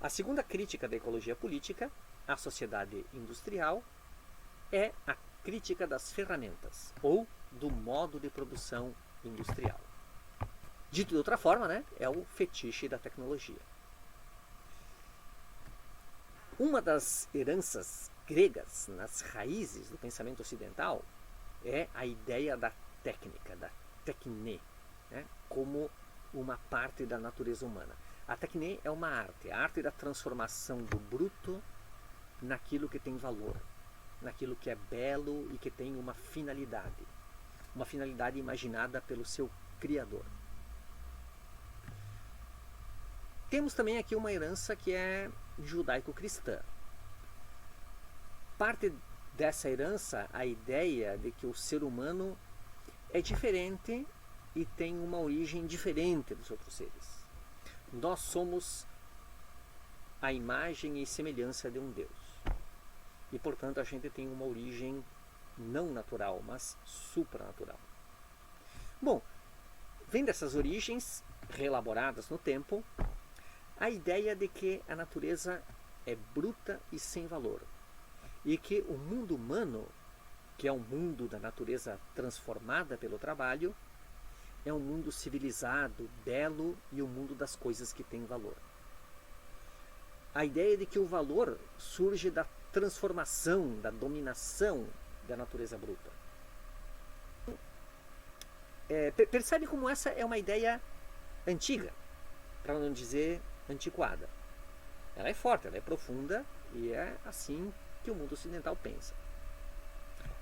A segunda crítica da ecologia política à sociedade industrial é a crítica das ferramentas ou do modo de produção industrial. Dito de outra forma, né, é o fetiche da tecnologia. Uma das heranças gregas nas raízes do pensamento ocidental é a ideia da técnica, da techné, né, como uma parte da natureza humana. A techné é uma arte, a arte da transformação do bruto naquilo que tem valor, naquilo que é belo e que tem uma finalidade imaginada pelo seu criador. Temos também aqui uma herança que é judaico-cristã. Parte dessa herança a ideia de que o ser humano é diferente e tem uma origem diferente dos outros seres. Nós somos a imagem e semelhança de um Deus. E, portanto, a gente tem uma origem não natural, mas supranatural. Bom, vem dessas origens reelaboradas no tempo a ideia de que a natureza é bruta e sem valor. E que o mundo humano, que é um mundo da natureza transformada pelo trabalho, é um mundo civilizado, belo e um mundo das coisas que têm valor. A ideia de que o valor surge da transformação, da dominação da natureza bruta. Percebe como essa é uma ideia antiga, para não dizer antiquada. Ela é forte, ela é profunda e é assim que o mundo ocidental pensa.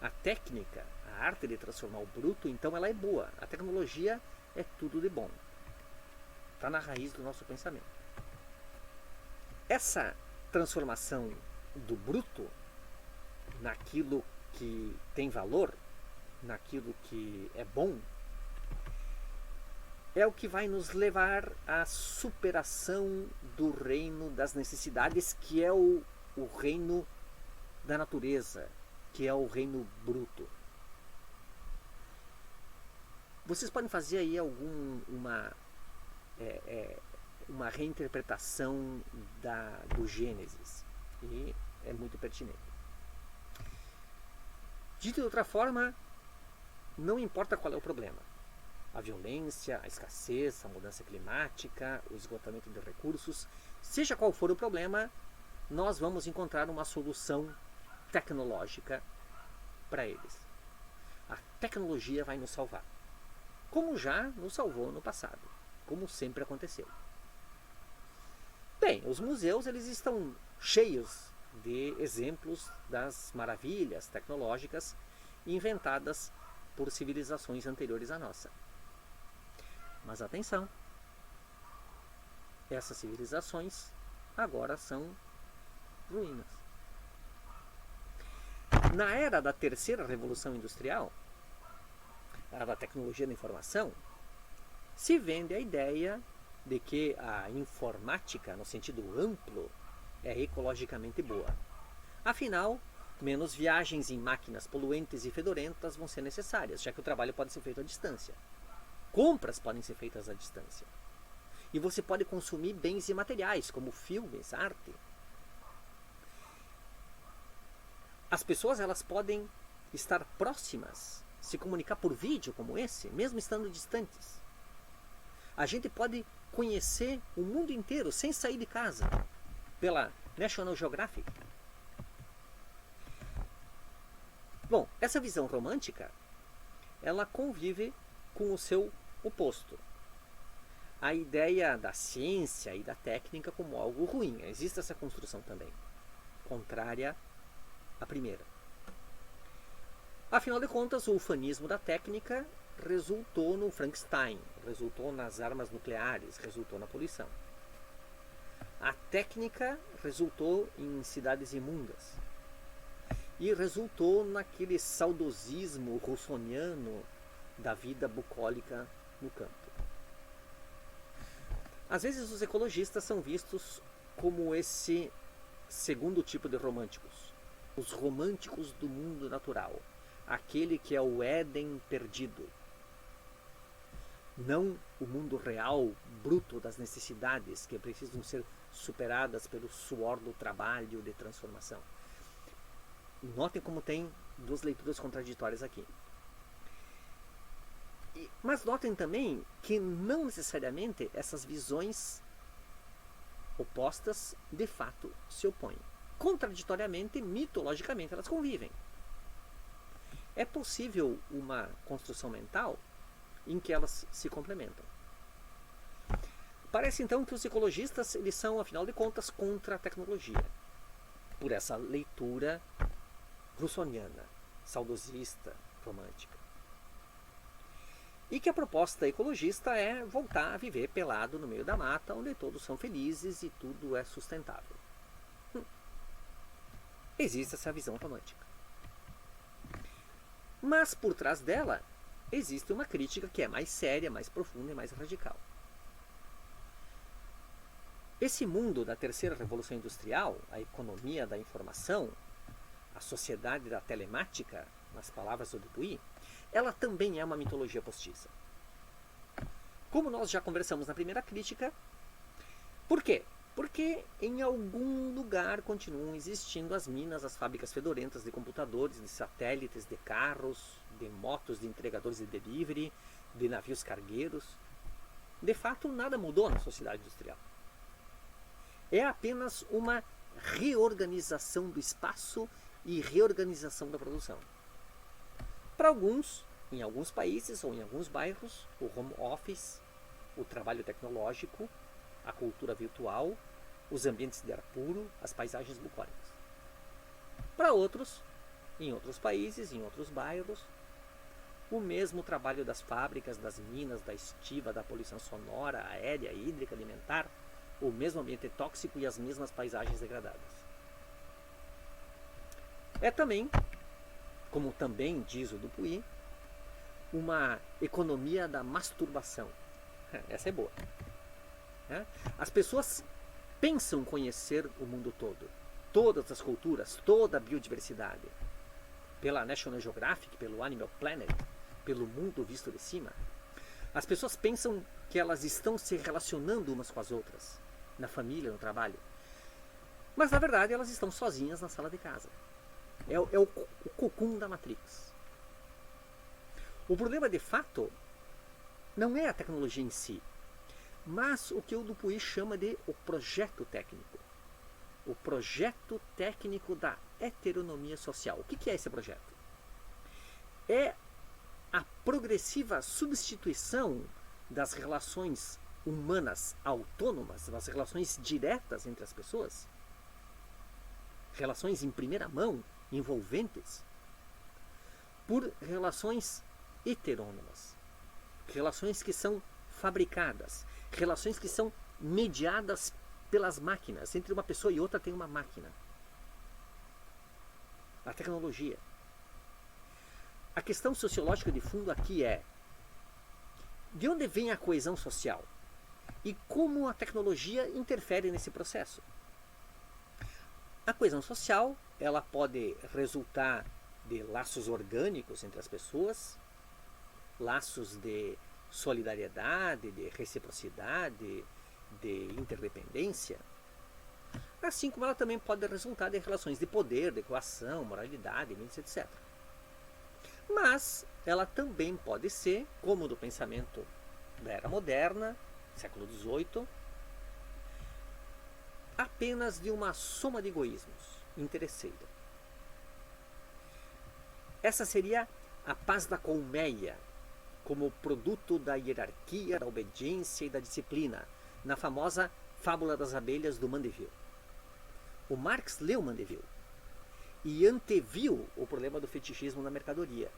A técnica, a arte de transformar o bruto, então ela é boa. A tecnologia é tudo de bom. Está na raiz do nosso pensamento. Essa transformação do bruto naquilo que tem valor, naquilo que é bom, é o que vai nos levar à superação do reino das necessidades, que é o reino da natureza, que é o reino bruto. Vocês podem fazer aí uma reinterpretação do Gênesis, e é muito pertinente. Dito de outra forma, não importa qual é o problema. A violência, a escassez, a mudança climática, o esgotamento de recursos, seja qual for o problema, nós vamos encontrar uma solução tecnológica para eles. A tecnologia vai nos salvar, como já nos salvou no passado, como sempre aconteceu. Bem, os museus eles estão cheios de exemplos das maravilhas tecnológicas inventadas por civilizações anteriores à nossa. Mas atenção, essas civilizações agora são ruínas. Na era da terceira revolução industrial, a da tecnologia da informação, se vende a ideia de que a informática, no sentido amplo, é ecologicamente boa. Afinal, menos viagens em máquinas poluentes e fedorentas vão ser necessárias, já que o trabalho pode ser feito à distância. Compras podem ser feitas à distância. E você pode consumir bens imateriais, como filmes, arte. As pessoas elas podem estar próximas, se comunicar por vídeo como esse, mesmo estando distantes. A gente pode conhecer o mundo inteiro sem sair de casa, pela National Geographic. Bom, essa visão romântica, ela convive com o seu oposto. A ideia da ciência e da técnica como algo ruim. Existe essa construção também, contrária à primeira. Afinal de contas, o ufanismo da técnica resultou no Frankenstein, resultou nas armas nucleares, resultou na poluição. A técnica resultou em cidades imundas. E resultou naquele saudosismo russoniano da vida bucólica no campo. Às vezes os ecologistas são vistos como esse segundo tipo de românticos. Os românticos do mundo natural. Aquele que é o Éden perdido. Não o mundo real, bruto das necessidades que precisam ser superadas pelo suor do trabalho de transformação. Notem como tem duas leituras contraditórias aqui. Mas notem também que não necessariamente essas visões opostas de fato se opõem. Contraditoriamente, mitologicamente, elas convivem. É possível uma construção mental em que elas se complementam. Parece então que os ecologistas eles são, afinal de contas, contra a tecnologia, por essa leitura russoniana, saudosista, romântica. E que a proposta ecologista é voltar a viver pelado no meio da mata, onde todos são felizes e tudo é sustentável. Existe essa visão romântica. Mas por trás dela existe uma crítica que é mais séria, mais profunda e mais radical. Esse mundo da terceira revolução industrial, a economia da informação, a sociedade da telemática, nas palavras do Dupuy, ela também é uma mitologia postiça. Como nós já conversamos na primeira crítica, por quê? Porque em algum lugar continuam existindo as minas, as fábricas fedorentas de computadores, de satélites, de carros, de motos, de entregadores de delivery, de navios cargueiros. De fato, nada mudou na sociedade industrial. É apenas uma reorganização do espaço e reorganização da produção. Para alguns, em alguns países ou em alguns bairros, o home office, o trabalho tecnológico, a cultura virtual, os ambientes de ar puro, as paisagens bucólicas. Para outros, em outros países, em outros bairros, o mesmo trabalho das fábricas, das minas, da estiva, da poluição sonora, aérea, hídrica, alimentar, o mesmo ambiente tóxico e as mesmas paisagens degradadas. É também, como também diz o Dupuy, uma economia da masturbação. Essa é boa. As pessoas pensam conhecer o mundo todo, todas as culturas, toda a biodiversidade, pela National Geographic, pelo Animal Planet, pelo mundo visto de cima. As pessoas pensam que elas estão se relacionando umas com as outras, na família, no trabalho. Mas na verdade elas estão sozinhas na sala de casa. É o cocum da Matrix. O problema de fato não é a tecnologia em si, mas o que o Dupuy chama de o projeto técnico. O projeto técnico da heteronomia social. O que é esse projeto? É a progressiva substituição das relações humanas autônomas, das relações diretas entre as pessoas, relações em primeira mão, envolventes, por relações heterônomas, relações que são fabricadas, relações que são mediadas pelas máquinas. Entre uma pessoa e outra tem uma máquina. A tecnologia. A questão sociológica de fundo aqui é: de onde vem a coesão social? E como a tecnologia interfere nesse processo? A coesão social, ela pode resultar de laços orgânicos entre as pessoas, laços de solidariedade, de reciprocidade, de interdependência, assim como ela também pode resultar de relações de poder, de coação, moralidade, etc. Mas ela também pode ser, como do pensamento da era moderna, século XVIII, apenas de uma soma de egoísmos, interesseira. Essa seria a paz da colmeia, como produto da hierarquia, da obediência e da disciplina, na famosa Fábula das Abelhas do Mandeville. O Marx leu Mandeville e anteviu o problema do fetichismo na mercadoria.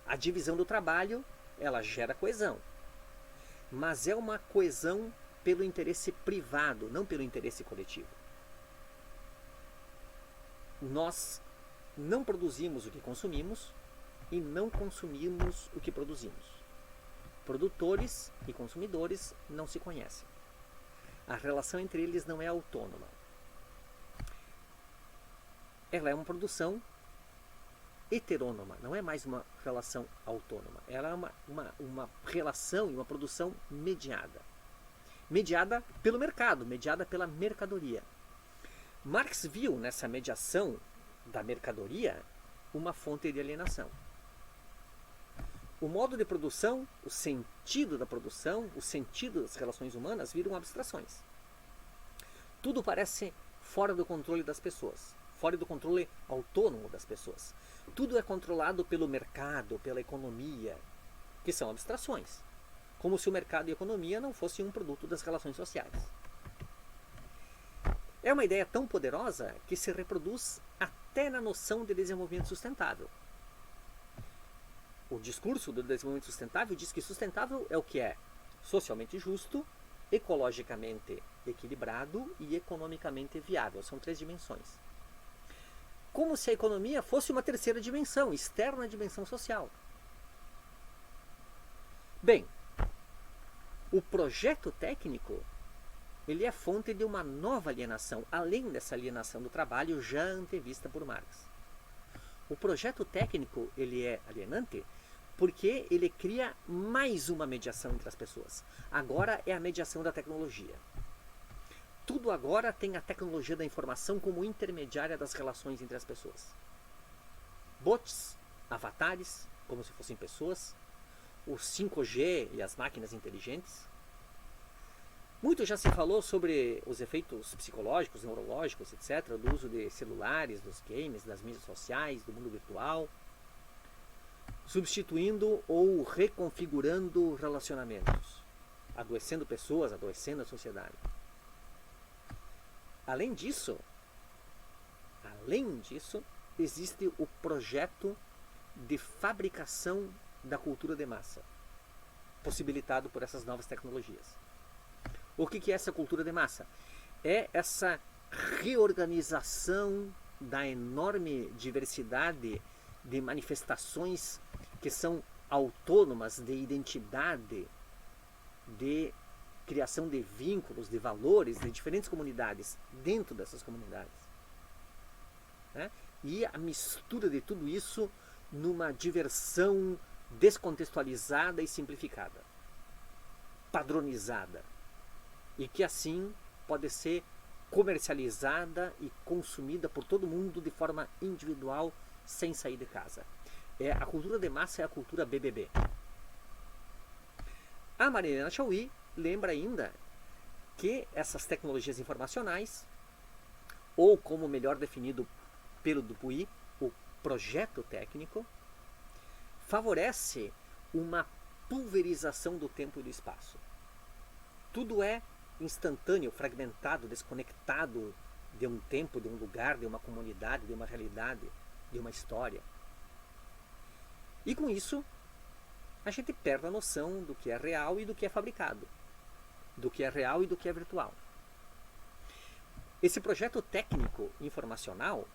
A divisão do trabalho, ela gera coesão, mas é uma coesão pelo interesse privado, não pelo interesse coletivo. Nós não produzimos o que consumimos e não consumimos o que produzimos. Produtores e consumidores não se conhecem. A relação entre eles não é autônoma. Ela é uma produção heterônoma, não é mais uma relação autônoma. Ela é uma relação e uma produção mediada. mediada pelo mercado, mediada pela mercadoria. Marx viu nessa mediação da mercadoria uma fonte de alienação. O modo de produção, o sentido da produção, o sentido das relações humanas viram abstrações. Tudo parece fora do controle das pessoas, fora do controle autônomo das pessoas. Tudo é controlado pelo mercado, pela economia, que são abstrações. Como se o mercado e a economia não fossem um produto das relações sociais. É uma ideia tão poderosa que se reproduz até na noção de desenvolvimento sustentável. O discurso do desenvolvimento sustentável diz que sustentável é o que é socialmente justo, ecologicamente equilibrado e economicamente viável. São 3 dimensões. Como se a economia fosse uma terceira dimensão, externa à dimensão social. Bem, o projeto técnico ele é fonte de uma nova alienação, além dessa alienação do trabalho já antevista por Marx. O projeto técnico ele é alienante porque ele cria mais uma mediação entre as pessoas. Agora é a mediação da tecnologia. Tudo agora tem a tecnologia da informação como intermediária das relações entre as pessoas. Bots, avatares, como se fossem pessoas, o 5G e as máquinas inteligentes. Muito já se falou sobre os efeitos psicológicos, neurológicos, etc., do uso de celulares, dos games, das mídias sociais, do mundo virtual, substituindo ou reconfigurando relacionamentos, adoecendo pessoas, adoecendo a sociedade. Além disso, existe o projeto de fabricação da cultura de massa, possibilitado por essas novas tecnologias. O que é essa cultura de massa? É essa reorganização da enorme diversidade de manifestações que são autônomas de identidade, de criação de vínculos, de valores, de diferentes comunidades dentro dessas comunidades. Né? E a mistura de tudo isso numa diversão descontextualizada e simplificada, padronizada, e que assim pode ser comercializada e consumida por todo mundo de forma individual, sem sair de casa. A cultura de massa é a cultura BBB. A Marilena Chaui lembra ainda que essas tecnologias informacionais, ou como melhor definido pelo Dupuy, o projeto técnico, favorece uma pulverização do tempo e do espaço. Tudo é instantâneo, fragmentado, desconectado de um tempo, de um lugar, de uma comunidade, de uma realidade, de uma história. E com isso, a gente perde a noção do que é real e do que é fabricado, do que é real e do que é virtual. Esse projeto técnico informacional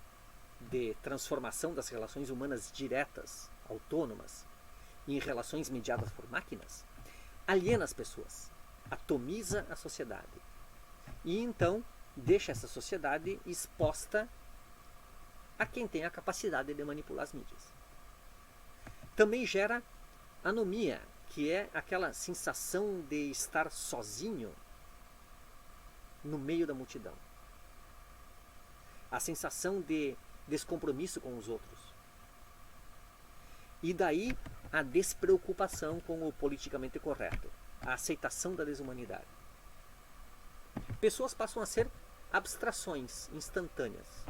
de transformação das relações humanas diretas, autônomas, em relações mediadas por máquinas, aliena as pessoas, atomiza a sociedade e então deixa essa sociedade exposta a quem tem a capacidade de manipular as mídias. Também gera anomia, que é aquela sensação de estar sozinho no meio da multidão. A sensação de descompromisso com os outros. E daí a despreocupação com o politicamente correto, a aceitação da desumanidade. Pessoas passam a ser abstrações instantâneas,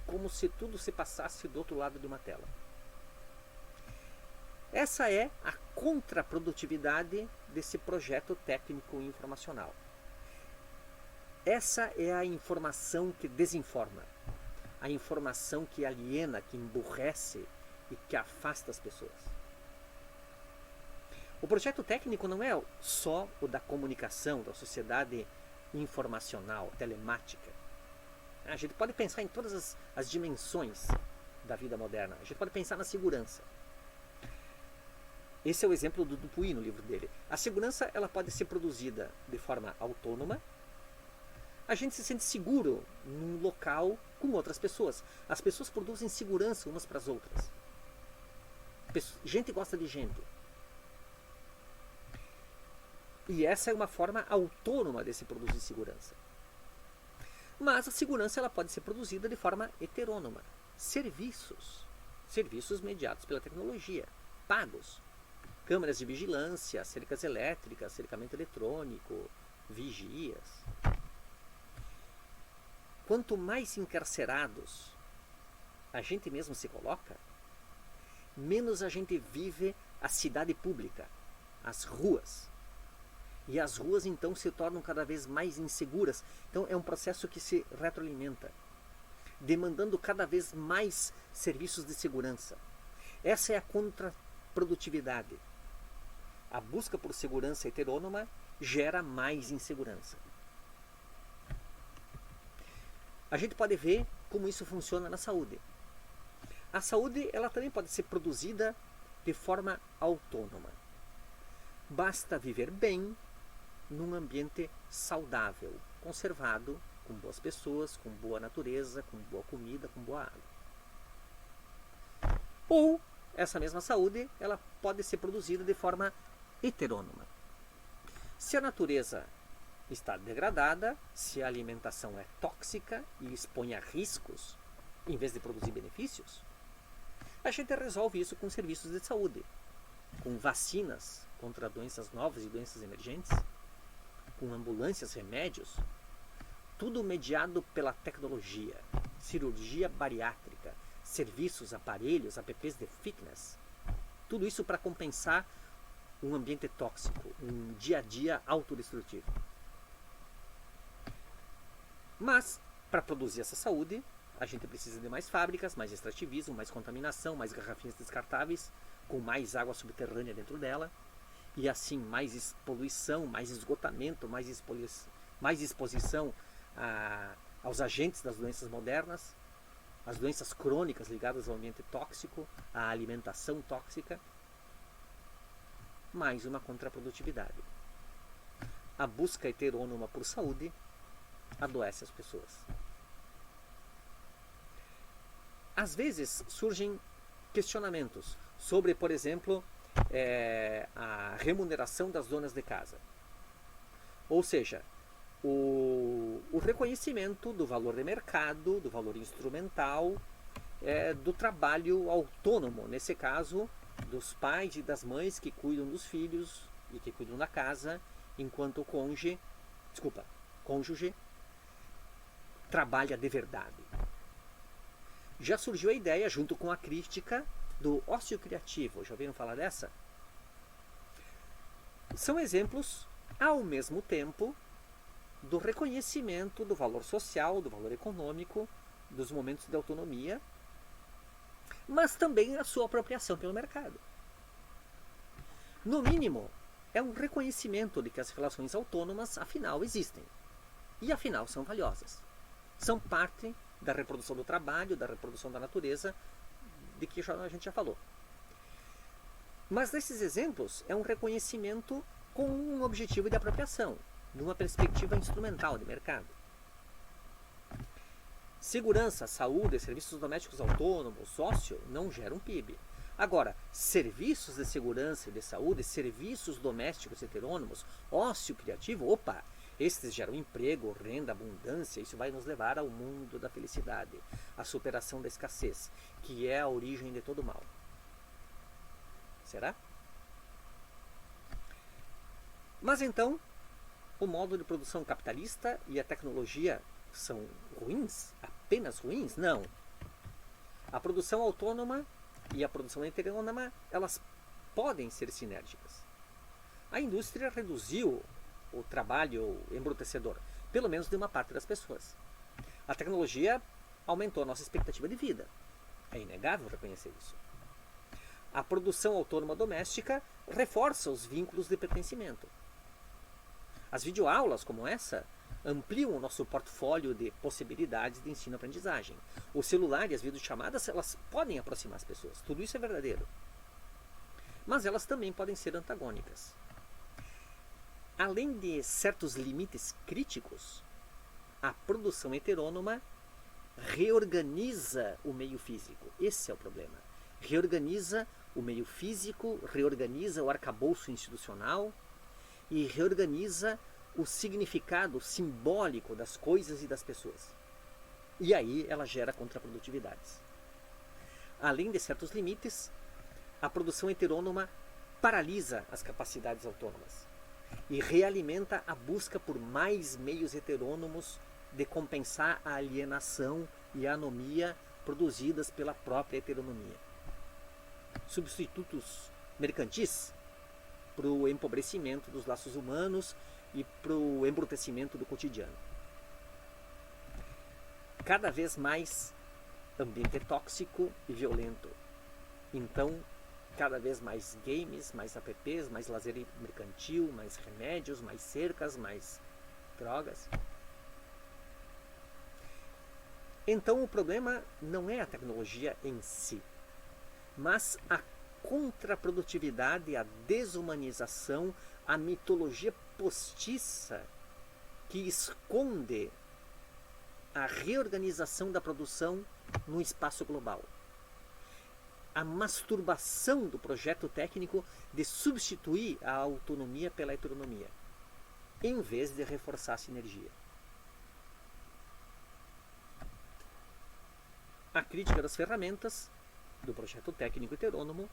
como se tudo se passasse do outro lado de uma tela. Essa é a contraprodutividade desse projeto técnico informacional. Essa é a informação que desinforma, a informação que aliena, que emburrece e que afasta as pessoas. O projeto técnico não é só o da comunicação, da sociedade informacional, telemática. A gente pode pensar em todas as dimensões da vida moderna. A gente pode pensar na segurança. Esse é o exemplo do Dupuy no livro dele. A segurança ela pode ser produzida de forma autônoma. A gente se sente seguro num local com outras pessoas. As pessoas produzem segurança umas para as outras. Gente gosta de gente. E essa é uma forma autônoma de se produzir segurança. Mas a segurança ela pode ser produzida de forma heterônoma. Serviços mediados pela tecnologia, pagos. Câmeras de vigilância, cercas elétricas, cercamento eletrônico, vigias. Quanto mais encarcerados a gente mesmo se coloca, menos a gente vive a cidade pública, as ruas. E as ruas então se tornam cada vez mais inseguras. Então é um processo que se retroalimenta, demandando cada vez mais serviços de segurança. Essa é a contraprodutividade. A busca por segurança heterônoma gera mais insegurança. A gente pode ver como isso funciona na saúde. A saúde ela também pode ser produzida de forma autônoma. Basta viver bem num ambiente saudável, conservado, com boas pessoas, com boa natureza, com boa comida, com boa água. Ou essa mesma saúde ela pode ser produzida de forma heterônoma. Se a natureza está degradada, se a alimentação é tóxica e expõe a riscos, em vez de produzir benefícios, a gente resolve isso com serviços de saúde, com vacinas contra doenças novas e doenças emergentes, com ambulâncias, remédios, tudo mediado pela tecnologia, cirurgia bariátrica, serviços, aparelhos, apps de fitness, tudo isso para compensar um ambiente tóxico, um dia a dia autodestrutivo. Mas, para produzir essa saúde, a gente precisa de mais fábricas, mais extrativismo, mais contaminação, mais garrafinhas descartáveis, com mais água subterrânea dentro dela, e assim mais poluição, mais esgotamento, mais exposição aos agentes das doenças modernas, as doenças crônicas ligadas ao ambiente tóxico, à alimentação tóxica. Mais uma contraprodutividade. A busca heterônoma por saúde adoece as pessoas. Às vezes surgem questionamentos sobre, por exemplo, a remuneração das donas de casa. Ou seja, o reconhecimento do valor de mercado, do valor instrumental, do trabalho autônomo, nesse caso, dos pais e das mães que cuidam dos filhos e que cuidam da casa, enquanto o cônjuge trabalha de verdade. Já surgiu a ideia, junto com a crítica, do ócio criativo. Já ouviram falar dessa? São exemplos, ao mesmo tempo, do reconhecimento do valor social, do valor econômico, dos momentos de autonomia, mas também a sua apropriação pelo mercado. No mínimo, é um reconhecimento de que as relações autônomas, afinal, existem. E, afinal, são valiosas. São parte da reprodução do trabalho, da reprodução da natureza, de que a gente já falou. Mas nesses exemplos é um reconhecimento com um objetivo de apropriação, numa perspectiva instrumental de mercado. Segurança, saúde, serviços domésticos autônomos, ócio, não geram PIB. Agora, serviços de segurança e de saúde, serviços domésticos heterônomos, ócio criativo, opa! Estes geram emprego, renda, abundância. Isso vai nos levar ao mundo da felicidade, à superação da escassez, que é a origem de todo mal. Será? Mas então, o modo de produção capitalista e a tecnologia são ruins? Apenas ruins? Não. A produção autônoma e a produção heterônoma, elas podem ser sinérgicas. A indústria reduziu o trabalho embrutecedor, pelo menos de uma parte das pessoas. A tecnologia aumentou a nossa expectativa de vida. É inegável reconhecer isso. A produção autônoma doméstica reforça os vínculos de pertencimento. As videoaulas como essa ampliam o nosso portfólio de possibilidades de ensino-aprendizagem. O celular e as videochamadas, elas podem aproximar as pessoas. Tudo isso é verdadeiro. Mas elas também podem ser antagônicas. Além de certos limites críticos, a produção heterônoma reorganiza o meio físico. Esse é o problema. Reorganiza o meio físico, reorganiza o arcabouço institucional e reorganiza o significado simbólico das coisas e das pessoas. E aí ela gera contraprodutividades. Além de certos limites, a produção heterônoma paralisa as capacidades autônomas e realimenta a busca por mais meios heterônomos de compensar a alienação e a anomia produzidas pela própria heteronomia. Substitutos mercantis para o empobrecimento dos laços humanos e para o embrutecimento do cotidiano. Cada vez mais ambiente tóxico e violento. Então, cada vez mais games, mais apps, mais lazer mercantil, mais remédios, mais cercas, mais drogas. Então o problema não é a tecnologia em si, mas a contraprodutividade, a desumanização, a mitologia postiça que esconde a reorganização da produção no espaço global. A masturbação do projeto técnico de substituir a autonomia pela heteronomia, em vez de reforçar a sinergia. A crítica das ferramentas do projeto técnico heterônomo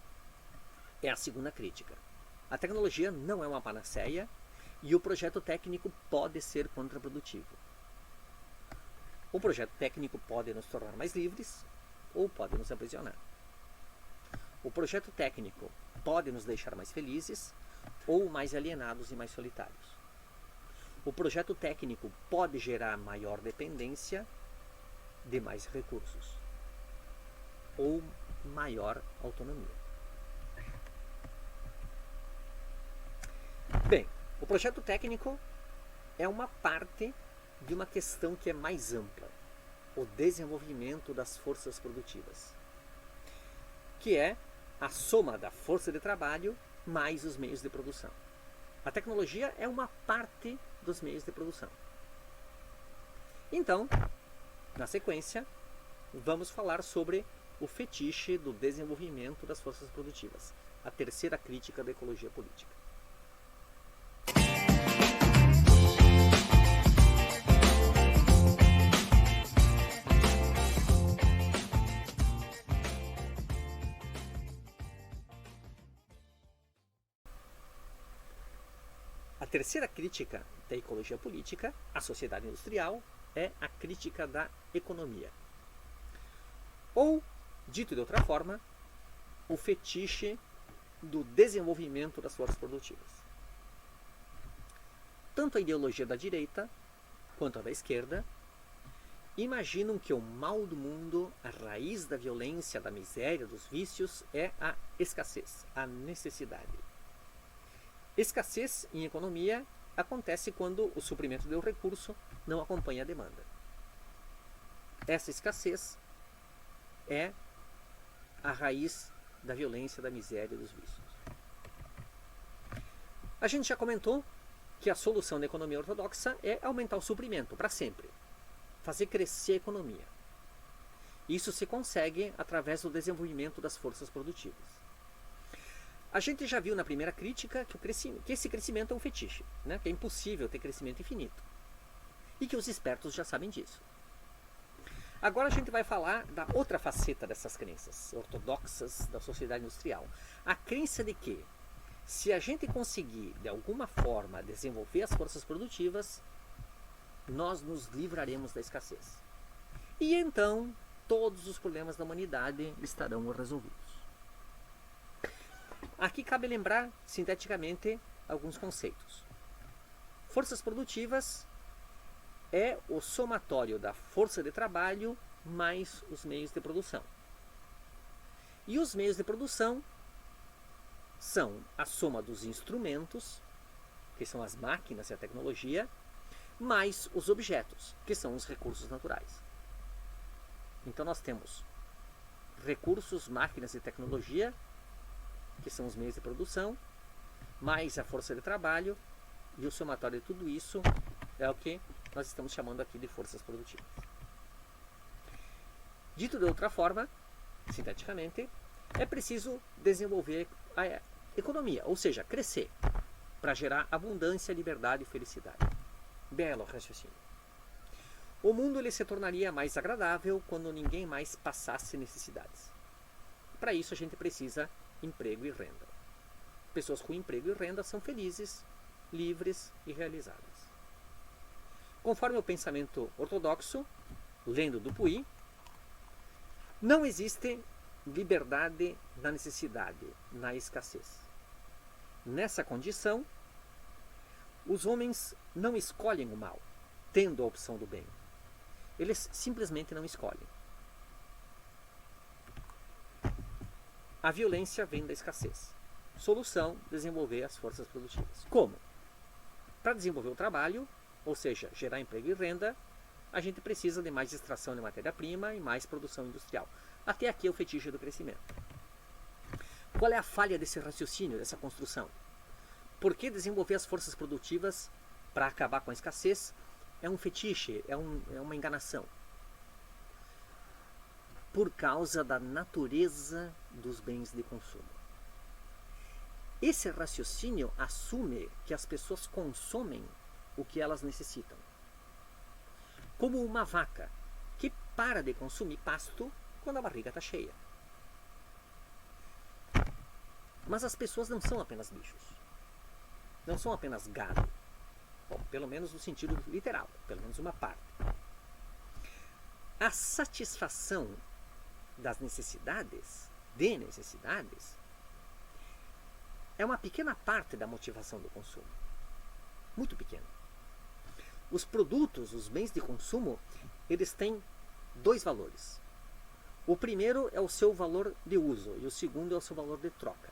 é a segunda crítica. A tecnologia não é uma panaceia e o projeto técnico pode ser contraprodutivo. O projeto técnico pode nos tornar mais livres ou pode nos aprisionar. O projeto técnico pode nos deixar mais felizes ou mais alienados e mais solitários. O projeto técnico pode gerar maior dependência de mais recursos ou maior autonomia. Bem, o projeto técnico é uma parte de uma questão que é mais ampla, o desenvolvimento das forças produtivas, que é a soma da força de trabalho mais os meios de produção. A tecnologia é uma parte dos meios de produção. Então, na sequência, vamos falar sobre o fetiche do desenvolvimento das forças produtivas, a terceira crítica da ecologia política. A terceira crítica da ecologia política à sociedade industrial é a crítica da economia. Ou, dito de outra forma, o fetiche do desenvolvimento das forças produtivas. Tanto a ideologia da direita quanto a da esquerda imaginam que o mal do mundo, a raiz da violência, da miséria, dos vícios, é a escassez, a necessidade. Escassez em economia acontece quando o suprimento do recurso não acompanha a demanda. Essa escassez é a raiz da violência, da miséria e dos vícios. A gente já comentou que a solução da economia ortodoxa é aumentar o suprimento para sempre, fazer crescer a economia. Isso se consegue através do desenvolvimento das forças produtivas. A gente já viu na primeira crítica que esse crescimento é um fetiche, né? Que é impossível ter crescimento infinito. E que os espertos já sabem disso. Agora a gente vai falar da outra faceta dessas crenças ortodoxas da sociedade industrial. A crença de que, se a gente conseguir, de alguma forma, desenvolver as forças produtivas, nós nos livraremos da escassez. E então, todos os problemas da humanidade estarão resolvidos. Aqui cabe lembrar, sinteticamente, alguns conceitos. Forças produtivas é o somatório da força de trabalho mais os meios de produção. E os meios de produção são a soma dos instrumentos, que são as máquinas e a tecnologia, mais os objetos, que são os recursos naturais. Então nós temos recursos, máquinas e tecnologia, que são os meios de produção, mais a força de trabalho, e o somatório de tudo isso é o que nós estamos chamando aqui de forças produtivas. Dito de outra forma, sinteticamente, é preciso desenvolver a economia, ou seja, crescer. para gerar abundância, liberdade e felicidade. Belo raciocínio. O mundo ele se tornaria mais agradável quando ninguém mais passasse necessidades. Para isso a gente precisa emprego e renda. Pessoas com emprego e renda são felizes, livres e realizadas. Conforme o pensamento ortodoxo, lendo Dupuy, não existe liberdade na necessidade, na escassez. Nessa condição, os homens não escolhem o mal, tendo a opção do bem. Eles simplesmente não escolhem. A violência vem da escassez. Solução: desenvolver as forças produtivas. Como? Para desenvolver o trabalho, ou seja, gerar emprego e renda, a gente precisa de mais extração de matéria-prima e mais produção industrial. Até aqui é o fetiche do crescimento. Qual é a falha desse raciocínio, dessa construção? Por que desenvolver as forças produtivas para acabar com a escassez é um fetiche, é uma enganação? Por causa da natureza dos bens de consumo. Esse raciocínio assume que as pessoas consomem o que elas necessitam. Como uma vaca que para de consumir pasto quando a barriga está cheia. Mas as pessoas não são apenas bichos. Não são apenas gado. Bom, pelo menos no sentido literal, pelo menos uma parte. A satisfação das necessidades, é uma pequena parte da motivação do consumo. Muito pequena. Os produtos, os bens de consumo, eles têm dois valores. O primeiro é o seu valor de uso e o segundo é o seu valor de troca.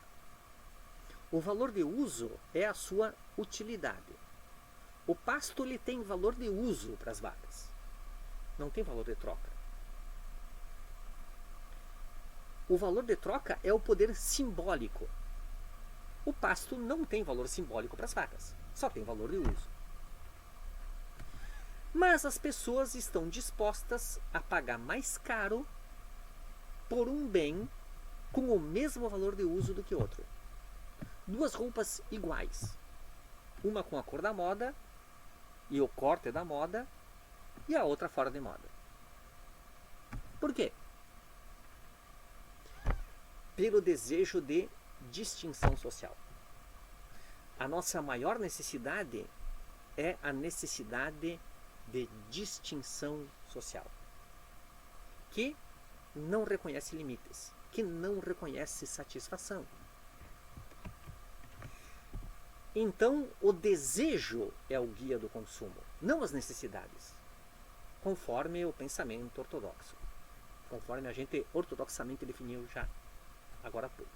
O valor de uso é a sua utilidade. O pasto ele tem valor de uso para as vacas. Não tem valor de troca. O valor de troca é o poder simbólico. O pasto não tem valor simbólico para as vacas. Só tem valor de uso. Mas as pessoas estão dispostas a pagar mais caro por um bem com o mesmo valor de uso do que outro. Duas roupas iguais. Uma com a cor da moda e o corte da moda e a outra fora de moda. Por quê? Pelo desejo de distinção social. A nossa maior necessidade é a necessidade de distinção social, que não reconhece limites, que não reconhece satisfação. Então, o desejo é o guia do consumo, não as necessidades, conforme o pensamento ortodoxo, conforme a gente ortodoxamente definiu já agora há pouco.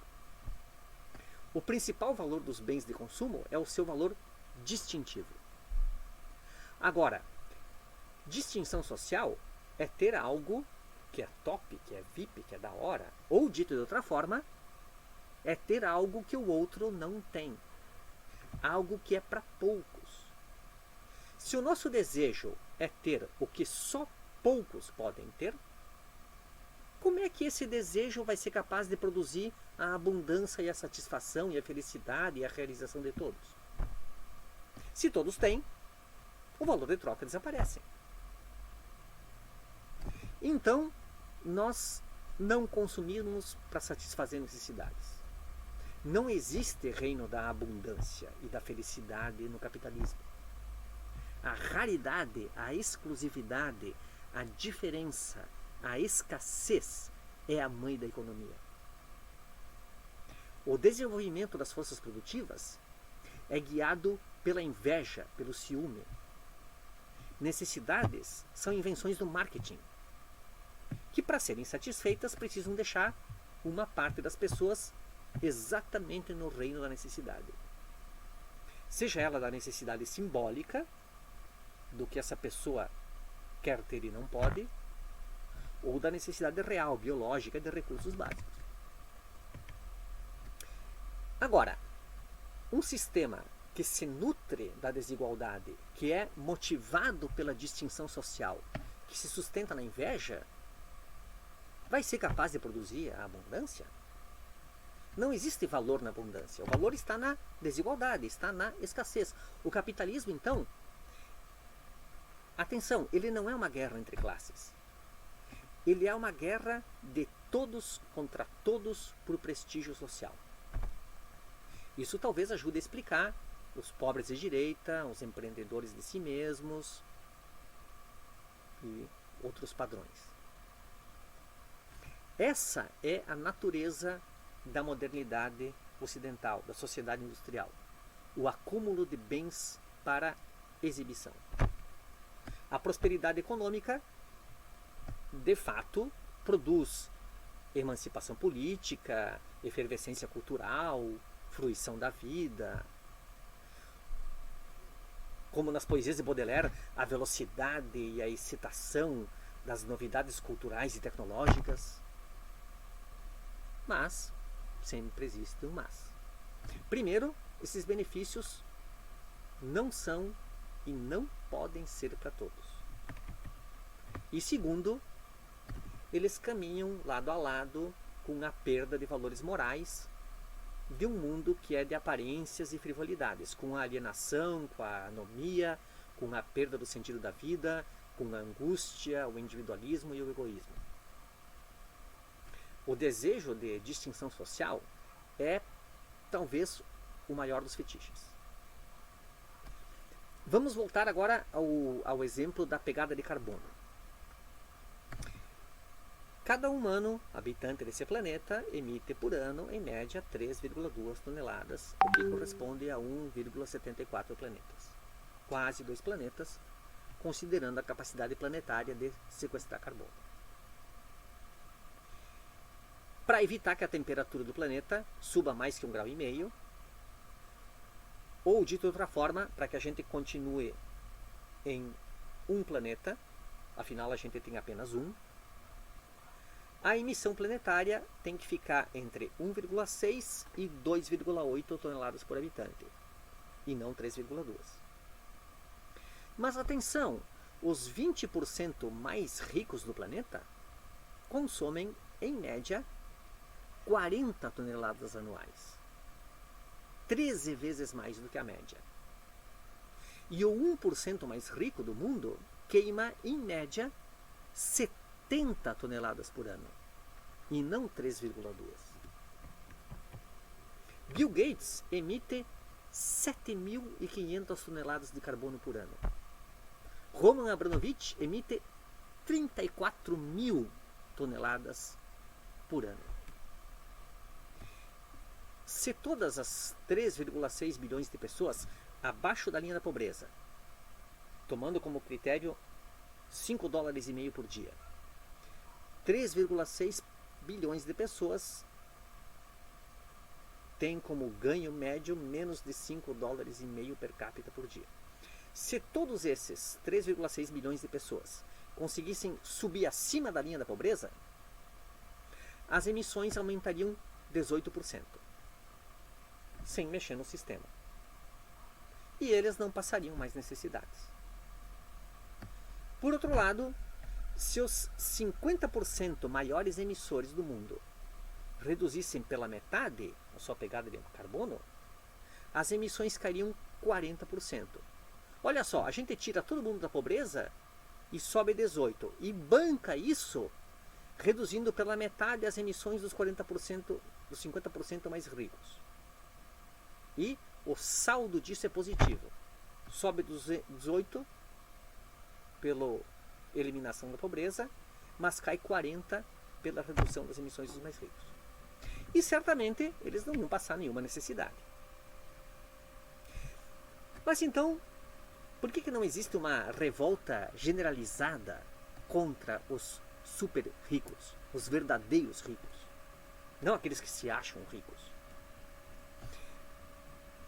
O principal valor dos bens de consumo é o seu valor distintivo. Agora, distinção social é ter algo que é top, que é VIP, que é da hora, ou dito de outra forma, é ter algo que o outro não tem. Algo que é para poucos. Se o nosso desejo é ter o que só poucos podem ter, como é que esse desejo vai ser capaz de produzir a abundância e a satisfação e a felicidade e a realização de todos? Se todos têm, o valor de troca desaparece. Então, nós não consumimos para satisfazer necessidades. Não existe reino da abundância e da felicidade no capitalismo. A raridade, a exclusividade, a diferença, a escassez é a mãe da economia. O desenvolvimento das forças produtivas é guiado pela inveja, pelo ciúme. Necessidades são invenções do marketing, que para serem satisfeitas precisam deixar uma parte das pessoas exatamente no reino da necessidade. Seja ela da necessidade simbólica, do que essa pessoa quer ter e não pode, ou da necessidade real, biológica, de recursos básicos. Agora, um sistema que se nutre da desigualdade, que é motivado pela distinção social, que se sustenta na inveja, vai ser capaz de produzir a abundância? Não existe valor na abundância. O valor está na desigualdade, está na escassez. O capitalismo, então, atenção, ele não é uma guerra entre classes. Ele é uma guerra de todos contra todos por prestígio social. Isso talvez ajude a explicar os pobres de direita, os empreendedores de si mesmos e outros padrões. Essa é a natureza da modernidade ocidental, da sociedade industrial. O acúmulo de bens para exibição. A prosperidade econômica, de fato, produz emancipação política, efervescência cultural, fruição da vida. Como nas poesias de Baudelaire, a velocidade e a excitação das novidades culturais e tecnológicas. Mas sempre existe um mas. Primeiro, esses benefícios não são e não podem ser para todos. E segundo, eles caminham lado a lado com a perda de valores morais de um mundo que é de aparências e frivolidades, com a alienação, com a anomia, com a perda do sentido da vida, com a angústia, o individualismo e o egoísmo. O desejo de distinção social é talvez o maior dos fetiches. Vamos voltar agora ao exemplo da pegada de carbono. Cada humano habitante desse planeta emite por ano, em média, 3,2 toneladas, o que corresponde a 1,74 planetas. Quase 2 planetas, considerando a capacidade planetária de sequestrar carbono. Para evitar que a temperatura do planeta suba mais que 1,5 grau, ou dito de outra forma, para que a gente continue em um planeta, afinal a gente tem apenas um, a emissão planetária tem que ficar entre 1,6 e 2,8 toneladas por habitante, e não 3,2. Mas atenção, os 20% mais ricos do planeta consomem, em média, 40 toneladas anuais. 13 vezes mais do que a média. E o 1% mais rico do mundo queima, em média, 70 toneladas por ano. E não 3,2. Bill Gates emite 7.500 toneladas de carbono por ano. Roman Abramovich emite 34.000 toneladas por ano. Se todas as 3,6 bilhões de pessoas abaixo da linha da pobreza, tomando como critério $5,5 por dia, 3,6 bilhões de pessoas têm como ganho médio menos de $5,5 per capita por dia. Se todos esses 3,6 bilhões de pessoas conseguissem subir acima da linha da pobreza, as emissões aumentariam 18%. Sem mexer no sistema. E eles não passariam mais necessidades. Por outro lado, se os 50% maiores emissores do mundo reduzissem pela metade a sua pegada de carbono, as emissões cairiam 40%. Olha só, a gente tira todo mundo da pobreza e sobe 18%. E banca isso reduzindo pela metade as emissões dos 40%, dos 50% mais ricos. E o saldo disso é positivo. Sobe 18 pela eliminação da pobreza, mas cai 40 pela redução das emissões dos mais ricos. E certamente eles não vão passar nenhuma necessidade. Mas então, por que não existe uma revolta generalizada contra os super ricos, os verdadeiros ricos? Não aqueles que se acham ricos.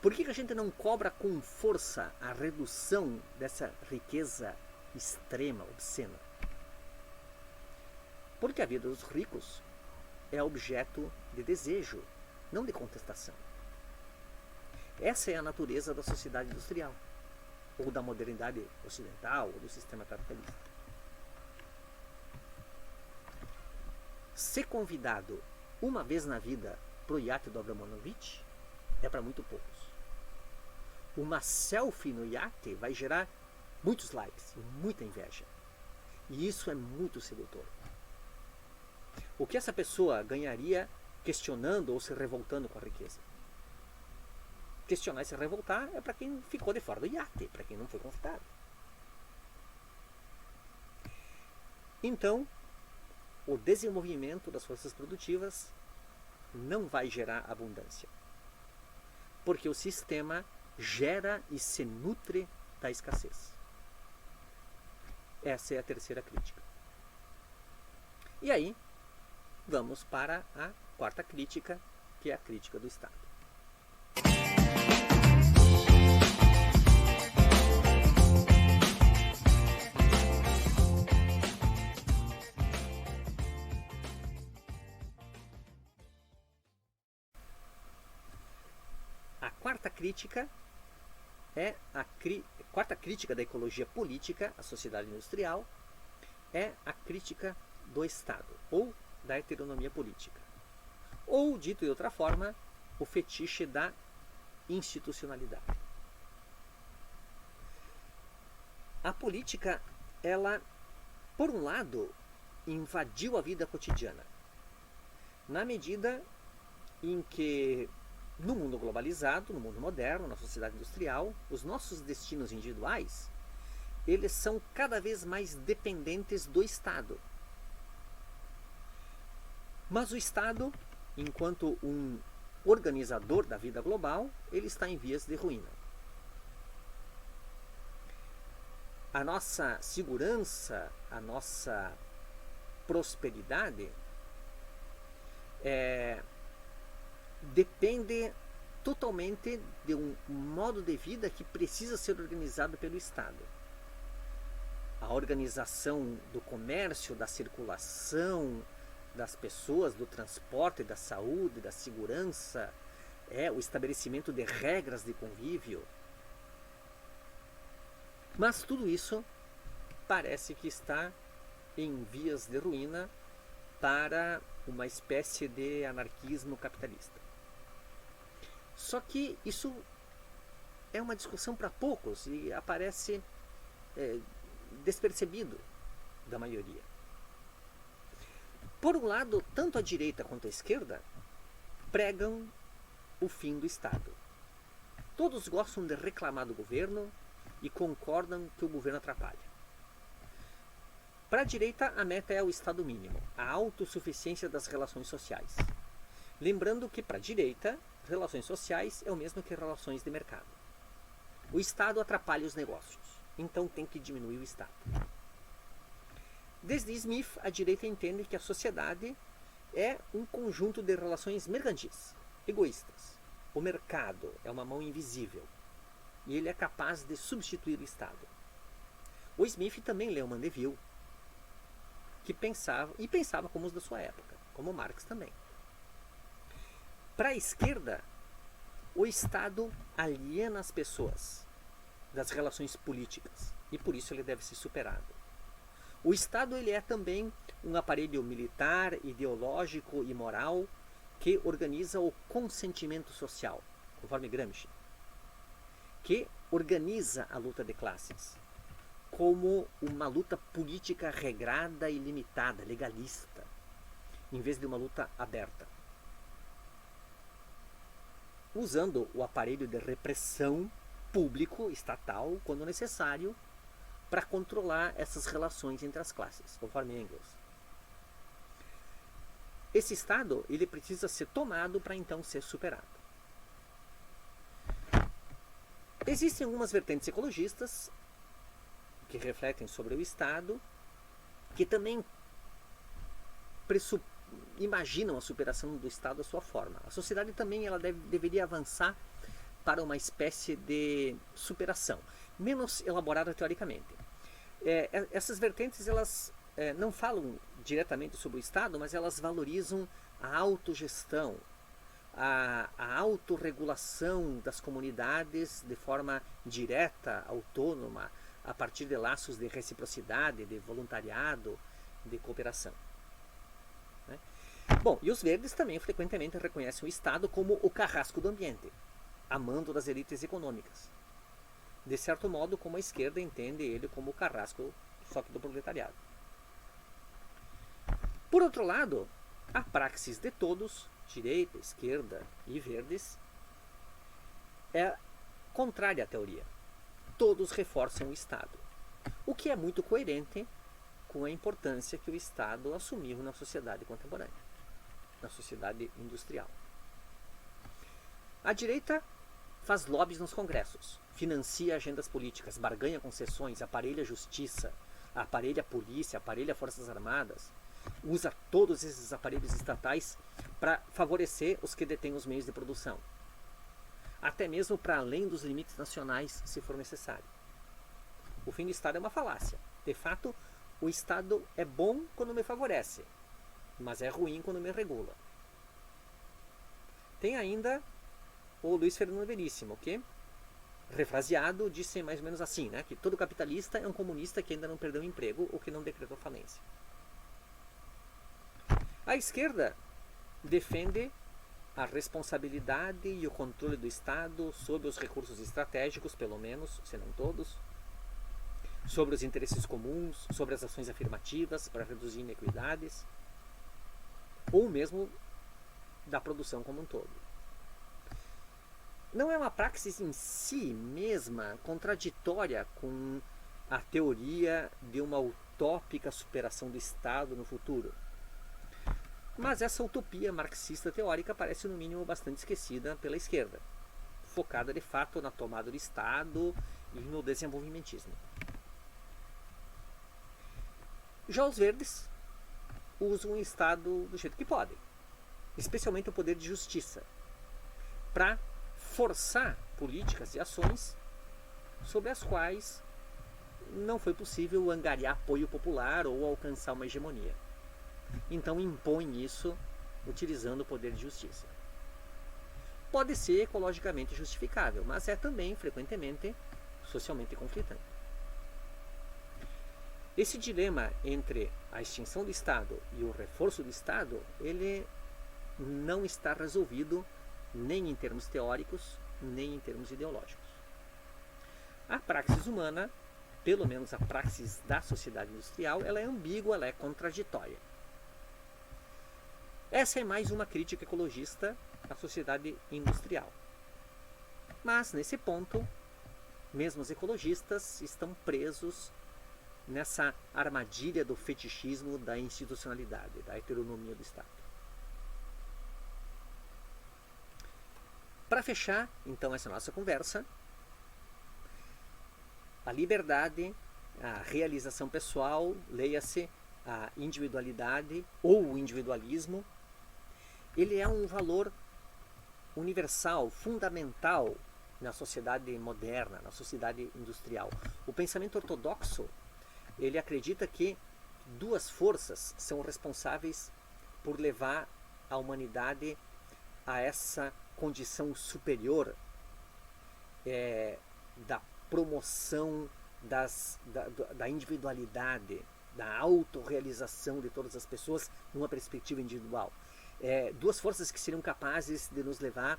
Por que a gente não cobra com força a redução dessa riqueza extrema, obscena? Porque a vida dos ricos é objeto de desejo, não de contestação. Essa é a natureza da sociedade industrial, ou da modernidade ocidental, ou do sistema capitalista. Ser convidado uma vez na vida pro iate do Abramovich é para muito poucos. Uma selfie no iate vai gerar muitos likes e muita inveja. E isso é muito sedutor. O que essa pessoa ganharia questionando ou se revoltando com a riqueza? Questionar e se revoltar é para quem ficou de fora do iate, para quem não foi convidado. Então, o desenvolvimento das forças produtivas não vai gerar abundância. Porque o sistema gera e se nutre da escassez. Essa é a terceira crítica. E aí, vamos para a quarta crítica, que é a crítica do Estado. A quarta crítica é quarta crítica da ecologia política à sociedade industrial é a crítica do Estado, ou da heteronomia política. Ou, dito de outra forma, o fetiche da institucionalidade. A política, ela, por um lado, invadiu a vida cotidiana, na medida em que no mundo globalizado, no mundo moderno, na sociedade industrial, os nossos destinos individuais, eles são cada vez mais dependentes do Estado. Mas o Estado, enquanto um organizador da vida global, ele está em vias de ruína. A nossa segurança, a nossa prosperidade depende totalmente de um modo de vida que precisa ser organizado pelo Estado. A organização do comércio, da circulação das pessoas, do transporte, da saúde, da segurança, o estabelecimento de regras de convívio. Mas tudo isso parece que está em vias de ruína para uma espécie de anarquismo capitalista. Só que isso é uma discussão para poucos e aparece despercebido da maioria. Por um lado, tanto a direita quanto a esquerda pregam o fim do Estado. Todos gostam de reclamar do governo e concordam que o governo atrapalha. Para a direita, a meta é o Estado mínimo, a autossuficiência das relações sociais. Lembrando que, para a direita, relações sociais é o mesmo que relações de mercado. O Estado atrapalha os negócios, então tem que diminuir o Estado. Desde Smith, a direita entende que a sociedade é um conjunto de relações mercantis, egoístas. O mercado é uma mão invisível e ele é capaz de substituir o Estado. O Smith também leu Mandeville, que pensava como os da sua época, como Marx também. Para a esquerda, o Estado aliena as pessoas das relações políticas e por isso ele deve ser superado. O Estado ele é também um aparelho militar, ideológico e moral que organiza o consentimento social, conforme Gramsci, que organiza a luta de classes como uma luta política regrada e limitada, legalista, em vez de uma luta aberta, usando o aparelho de repressão público, estatal, quando necessário, para controlar essas relações entre as classes, conforme Engels. Esse Estado ele precisa ser tomado para então ser superado. Existem algumas vertentes ecologistas que refletem sobre o Estado, que também imaginam a superação do Estado à sua forma. A sociedade também deveria avançar para uma espécie de superação, menos elaborada teoricamente. Essas vertentes elas não falam diretamente sobre o Estado, mas elas valorizam a autogestão, a autorregulação das comunidades de forma direta, autônoma, a partir de laços de reciprocidade, de voluntariado, de cooperação. Né? Bom, e os verdes também frequentemente reconhecem o Estado como o carrasco do ambiente, amando das elites econômicas. De certo modo, como a esquerda entende ele como o carrasco, só que do proletariado. Por outro lado, a praxis de todos, direita, esquerda e verdes, é contrária à teoria. Todos reforçam o Estado, o que é muito coerente com a importância que o Estado assumiu na sociedade contemporânea, na sociedade industrial. A direita faz lobbies nos congressos, financia agendas políticas, barganha concessões, aparelha a justiça, aparelha a polícia, aparelha forças armadas, usa todos esses aparelhos estatais para favorecer os que detêm os meios de produção, até mesmo para além dos limites nacionais, se for necessário. O fim do Estado é uma falácia. De fato, o Estado é bom quando me favorece, mas é ruim quando me regula. Tem ainda o Luiz Fernando Veríssimo, que, refraseado, disse mais ou menos assim, né, que todo capitalista é um comunista que ainda não perdeu o emprego ou que não decretou falência. A esquerda defende a responsabilidade e o controle do Estado sobre os recursos estratégicos, pelo menos, se não todos, sobre os interesses comuns, sobre as ações afirmativas para reduzir inequidades, ou mesmo da produção como um todo. Não é uma praxis em si mesma contraditória com a teoria de uma utópica superação do Estado no futuro. Mas essa utopia marxista teórica parece, no mínimo, bastante esquecida pela esquerda, focada de fato na tomada do Estado e no desenvolvimentismo. Já os verdes usam o Estado do jeito que podem, especialmente o poder de justiça, para forçar políticas e ações sobre as quais não foi possível angariar apoio popular ou alcançar uma hegemonia. Então impõe isso utilizando o poder de justiça. Pode ser ecologicamente justificável, mas é também, frequentemente, socialmente conflitante. Esse dilema entre a extinção do Estado e o reforço do Estado, ele não está resolvido nem em termos teóricos, nem em termos ideológicos. A praxis humana, pelo menos a praxis da sociedade industrial, ela é ambígua, ela é contraditória. Essa é mais uma crítica ecologista à sociedade industrial. Mas, nesse ponto, mesmo os ecologistas estão presos nessa armadilha do fetichismo da institucionalidade, da heteronomia do Estado. Para fechar, então, essa nossa conversa, a liberdade, a realização pessoal, leia-se a individualidade ou o individualismo, ele é um valor universal, fundamental na sociedade moderna, na sociedade industrial. O pensamento ortodoxo, ele acredita que duas forças são responsáveis por levar a humanidade a essa condição superior da promoção da individualidade, da autorrealização de todas as pessoas numa perspectiva individual. Duas forças que seriam capazes de nos levar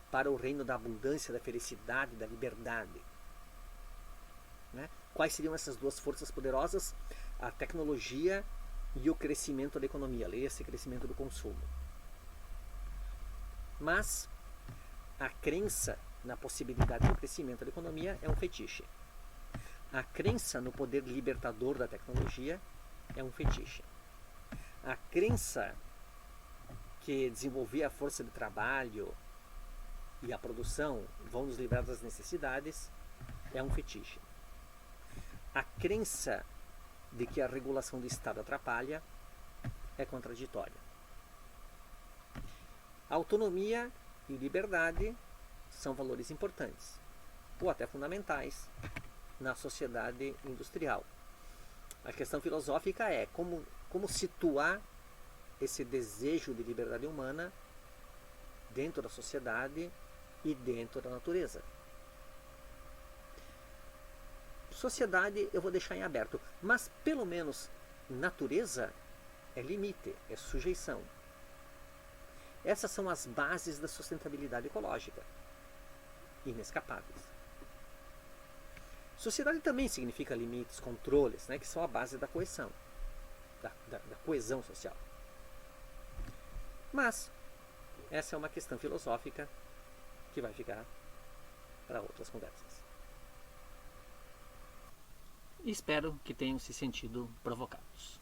para o reino da abundância, da felicidade, da liberdade. Né? Quais seriam essas duas forças poderosas? A tecnologia e o crescimento da economia, leia-se crescimento do consumo. Mas a crença na possibilidade do crescimento da economia é um fetiche. A crença no poder libertador da tecnologia é um fetiche. A crença que desenvolver a força de trabalho e a produção vão nos livrar das necessidades é um fetiche. A crença de que a regulação do Estado atrapalha é contraditória. Autonomia e liberdade são valores importantes, ou até fundamentais, na sociedade industrial. A questão filosófica é como situar esse desejo de liberdade humana dentro da sociedade e dentro da natureza. Sociedade eu vou deixar em aberto, mas pelo menos natureza é limite, é sujeição. Essas são as bases da sustentabilidade ecológica, inescapáveis. Sociedade também significa limites, controles, né, que são a base da coesão, da coesão social. Mas essa é uma questão filosófica que vai ficar para outras conversas. Espero que tenham se sentido provocados.